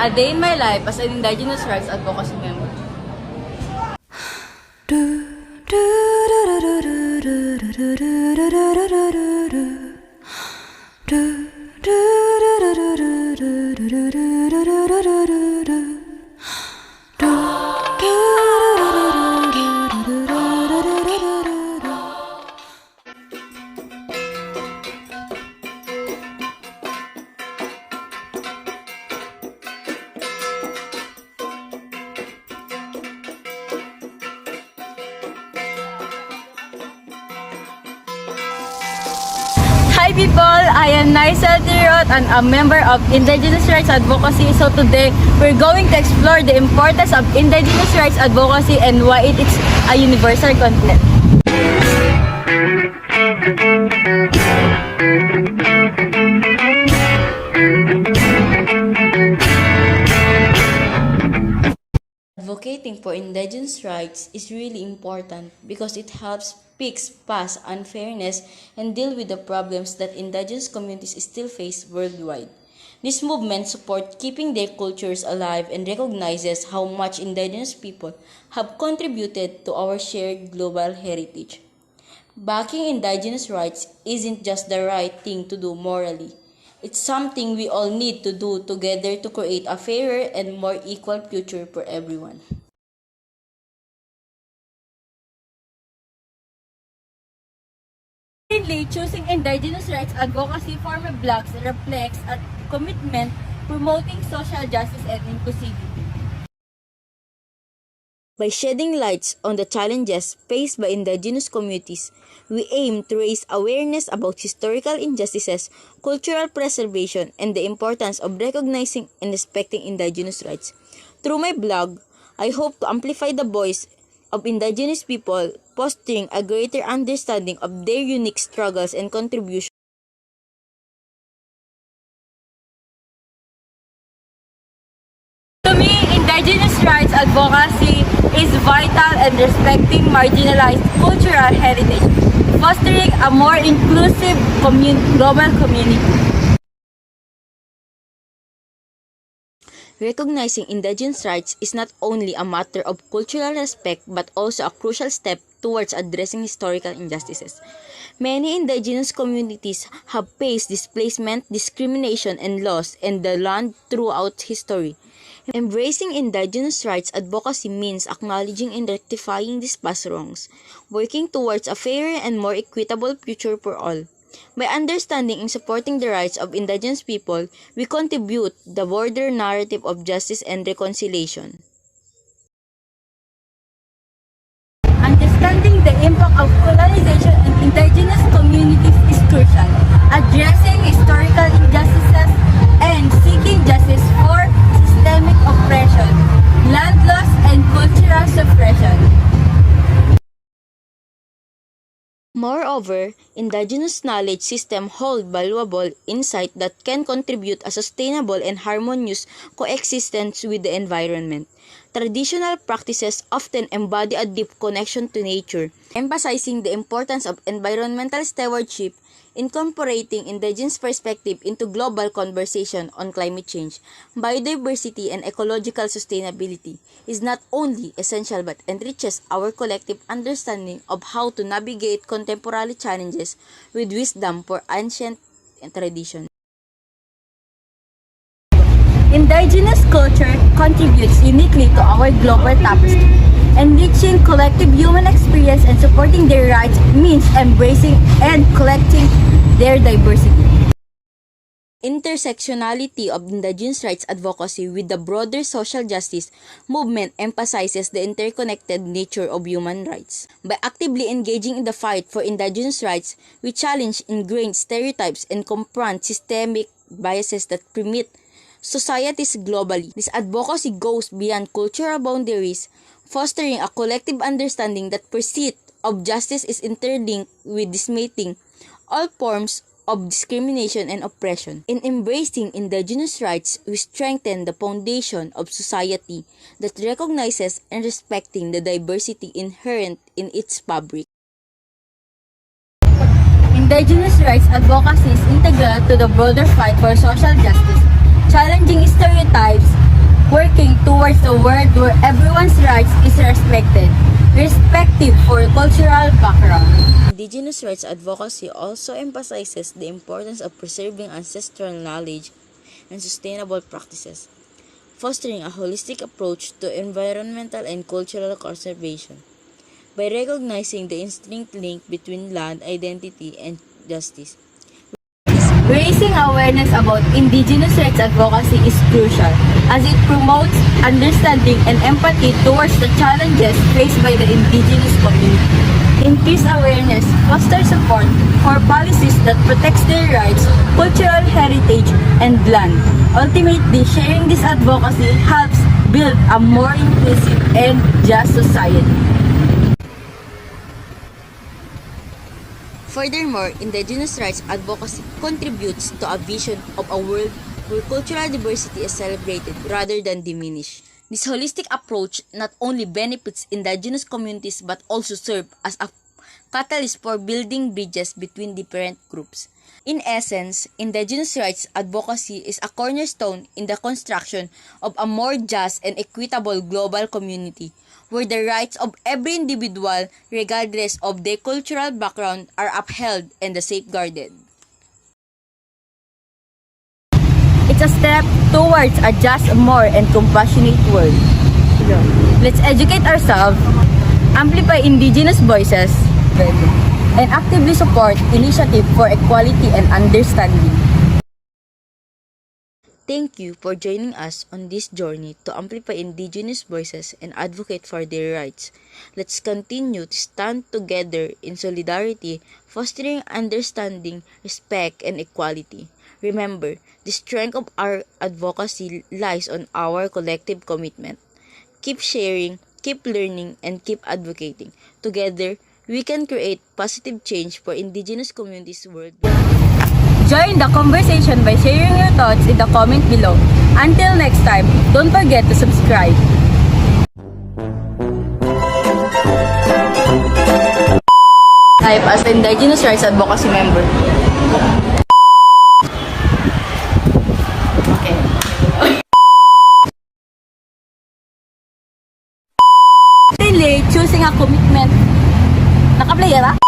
A Day in My Life as an Indigenous Rights Advocacy Member. Hi people, I am Naisel Tirot and a member of Indigenous Rights Advocacy. So today, we're going to explore the importance of Indigenous Rights Advocacy and why it is a universal concept. Advocating for indigenous rights is really important because it helps fix past unfairness and deal with the problems that indigenous communities still face worldwide. This movement supports keeping their cultures alive and recognizes how much indigenous people have contributed to our shared global heritage. Backing indigenous rights isn't just the right thing to do morally. It's something we all need to do together to create a fairer and more equal future for everyone. Currently, choosing indigenous rights advocacy for my blogs reflects a commitment promoting social justice and inclusivity. By shedding lights on the challenges faced by indigenous communities, we aim to raise awareness about historical injustices, cultural preservation, and the importance of recognizing and respecting indigenous rights. Through my blog, I hope to amplify the voice of indigenous people, fostering a greater understanding of their unique struggles and contributions. To me, indigenous rights advocacy is vital in respecting marginalized cultural heritage, fostering a more inclusive global community. Recognizing indigenous rights is not only a matter of cultural respect but also a crucial step towards addressing historical injustices. Many indigenous communities have faced displacement, discrimination, and loss in the land throughout history. Embracing indigenous rights advocacy means acknowledging and rectifying these past wrongs, working towards a fairer and more equitable future for all. By understanding and supporting the rights of indigenous people, we contribute the broader narrative of justice and reconciliation. Understanding the impact of colonization on indigenous communities is crucial. Addressing historical injustices and seeking justice for systemic oppression, land loss, and cultural suppression. Moreover, indigenous knowledge systems hold valuable insight that can contribute a sustainable and harmonious coexistence with the environment. Traditional practices often embody a deep connection to nature, emphasizing the importance of environmental stewardship. Incorporating indigenous perspective into global conversation on climate change, biodiversity, and ecological sustainability is not only essential but enriches our collective understanding of how to navigate contemporary challenges with wisdom for ancient tradition. Indigenous culture contributes uniquely to our global tapestry. Enriching collective human experience and supporting their rights means embracing and collecting their diversity. Intersectionality of indigenous rights advocacy with the broader social justice movement emphasizes the interconnected nature of human rights. By actively engaging in the fight for indigenous rights, we challenge ingrained stereotypes and confront systemic biases that permeate societies globally. This advocacy goes beyond cultural boundaries, fostering a collective understanding that pursuit of justice is interlinked with dismantling all forms of discrimination and oppression. In embracing indigenous rights, we strengthen the foundation of society that recognizes and respecting the diversity inherent in its fabric. Indigenous rights advocacy is integral to the broader fight for social justice, challenging stereotypes, towards a world where everyone's rights is respected, irrespective for cultural background. Indigenous rights advocacy also emphasizes the importance of preserving ancestral knowledge and sustainable practices, fostering a holistic approach to environmental and cultural conservation. By recognizing the instinct link between land identity and justice, raising awareness about Indigenous rights advocacy is crucial as it promotes understanding and empathy towards the challenges faced by the Indigenous community. Increase awareness, foster support for policies that protects their rights, cultural heritage, and land. Ultimately, sharing this advocacy helps build a more inclusive and just society. Furthermore, Indigenous rights advocacy contributes to a vision of a world where cultural diversity is celebrated rather than diminished. This holistic approach not only benefits Indigenous communities but also serves as a catalyst for building bridges between different groups. In essence, Indigenous rights advocacy is a cornerstone in the construction of a more just and equitable global community, where the rights of every individual, regardless of their cultural background, are upheld and safeguarded. It's a step towards a just, more, and compassionate world. Let's educate ourselves, amplify Indigenous voices, and actively support initiatives for equality and understanding. Thank you for joining us on this journey to amplify Indigenous voices and advocate for their rights. Let's continue to stand together in solidarity, fostering understanding, respect, and equality. Remember, the strength of our advocacy lies on our collective commitment. Keep sharing, keep learning, and keep advocating. Together, we can create positive change for Indigenous communities worldwide. Join the conversation by sharing your thoughts in the comment below. Until next time, don't forget to subscribe. Life as an Indigenous rights advocacy member. Okay. Choosing a commitment. Naka-play ba?